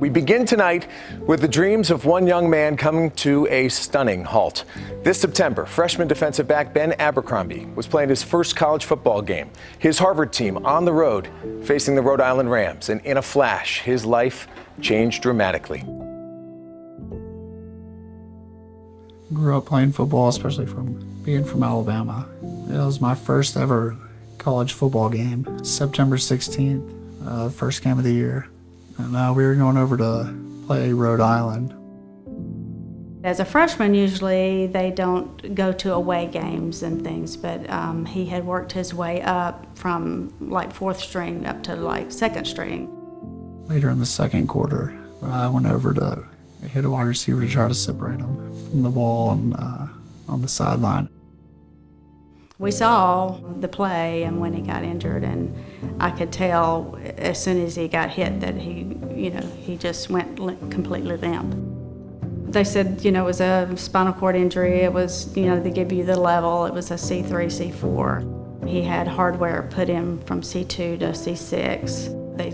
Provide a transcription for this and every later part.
We begin tonight with the dreams of one young man coming to a stunning halt. This September, freshman defensive back Ben Abercrombie was playing his first college football game. His Harvard team on the road facing the Rhode Island Rams, and in a flash, his life changed dramatically. Grew up playing football, especially being from Alabama. It was my first ever college football game, September 16th, first game of the year. And we were going over to play Rhode Island. As a freshman, usually they don't go to away games and things, but he had worked his way up from like fourth string up to like second string. Later in the second quarter, I went over to hit a wide receiver to try to separate him from the ball on the sideline. We saw the play and when he got injured, and I could tell as soon as he got hit that he just went completely limp. They said, it was a spinal cord injury. It was, they give you the level. It was a C3, C4. He had hardware put in from C2 to C6. They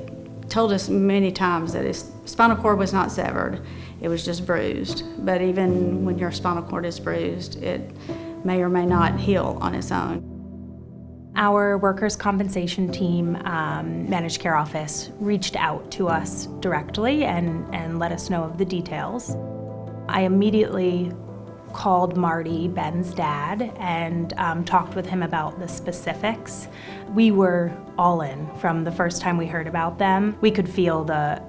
told us many times that his spinal cord was not severed. It was just bruised. But even when your spinal cord is bruised, it may or may not heal on its own. Our workers' compensation team, managed care office, reached out to us directly and let us know of the details. I immediately called Marty, Ben's dad, and talked with him about the specifics. We were all in from the first time we heard about them. We could feel the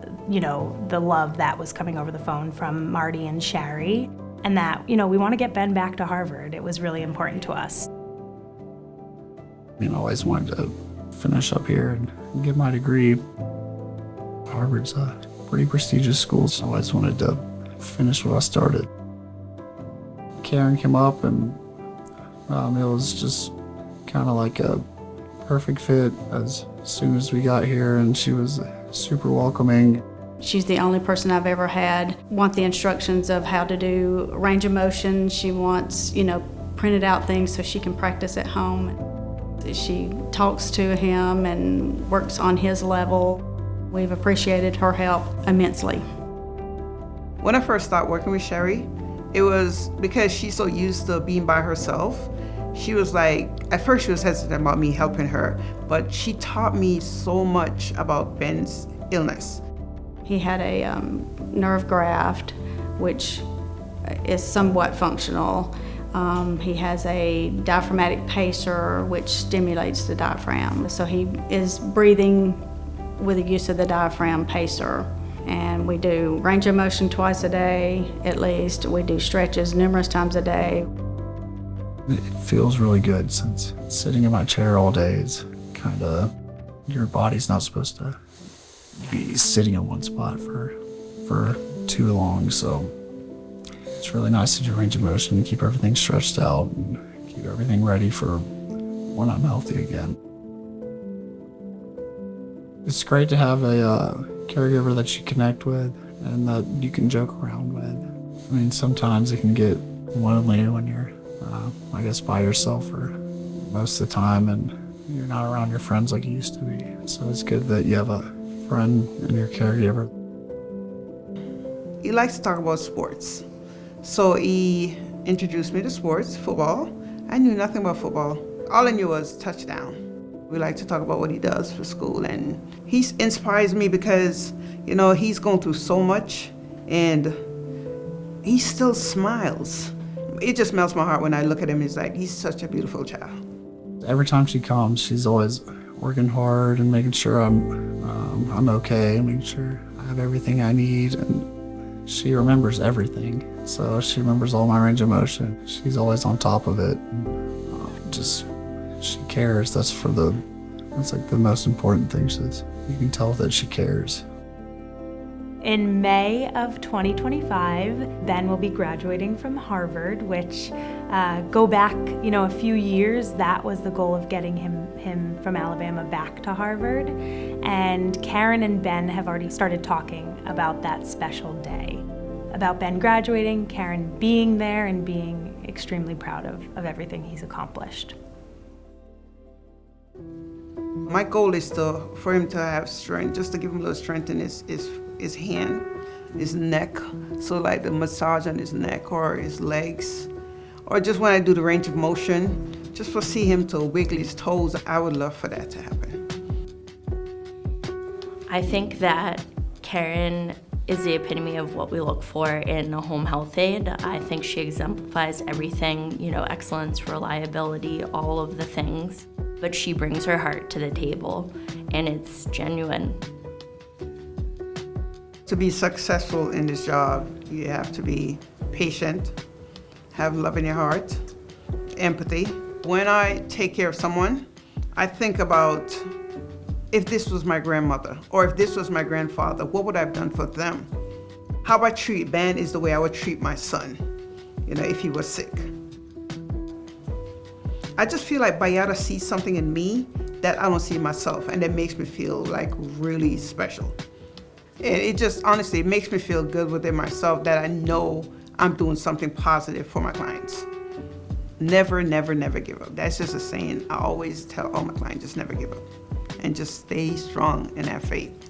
love that was coming over the phone from Marty and Shari, and that, we want to get Ben back to Harvard. It was really important to us. I always wanted to finish up here and get my degree. Harvard's a pretty prestigious school, so I always wanted to finish what I started. Karen came up, and it was just kind of like a perfect fit as soon as we got here, and she was super welcoming. She's the only person I've ever had want the instructions of how to do range of motion. She wants, printed out things so she can practice at home. She talks to him and works on his level. We've appreciated her help immensely. When I first started working with Sherry, it was because she's so used to being by herself. She was like, at first she was hesitant about me helping her, but she taught me so much about Ben's illness. He had a nerve graft, which is somewhat functional. He has a diaphragmatic pacer, which stimulates the diaphragm. So he is breathing with the use of the diaphragm pacer. And we do range of motion twice a day, at least. We do stretches numerous times a day. It feels really good since sitting in my chair all day is kind of, your body's not supposed to be sitting in one spot for too long, so it's really nice to do range of motion and keep everything stretched out and keep everything ready for when I'm healthy again. It's great to have a caregiver that you connect with and that you can joke around with. Sometimes it can get lonely when you're, by yourself for most of the time and you're not around your friends like you used to be. So it's good that you have a friend and your caregiver. He likes to talk about sports. So he introduced me to sports, football. I knew nothing about football. All I knew was touchdown. We like to talk about what he does for school, and he inspires me because, he's going through so much and he still smiles. It just melts my heart when I look at him. It's like, he's such a beautiful child. Every time she comes, she's always working hard and making sure I'm okay, making sure I have everything I need, and she remembers everything. So she remembers all my range of motion. She's always on top of it. She cares. That's like the most important thing. You can tell that she cares. In May of 2025, Ben will be graduating from Harvard, which go back, a few years, that was the goal of getting him from Alabama back to Harvard. And Karen and Ben have already started talking about that special day, about Ben graduating, Karen being there and being extremely proud of everything he's accomplished. My goal is for him to have strength, just to give him a little strength in his his hand, his neck. So like the massage on his neck or his legs. Or just when I do the range of motion, just for see him to wiggle his toes, I would love for that to happen. I think that Karen is the epitome of what we look for in a home health aide. I think she exemplifies everything, excellence, reliability, all of the things. But she brings her heart to the table, and it's genuine. To be successful in this job, you have to be patient, have love in your heart, empathy. When I take care of someone, I think about if this was my grandmother or if this was my grandfather, what would I have done for them? How I treat Ben is the way I would treat my son, if he was sick. I just feel like BAYADA sees something in me that I don't see in myself, and that makes me feel like really special. And it just, honestly, it makes me feel good within myself that I know I'm doing something positive for my clients. Never, never, never give up. That's just a saying I always tell all my clients, just never give up. And just stay strong in that faith.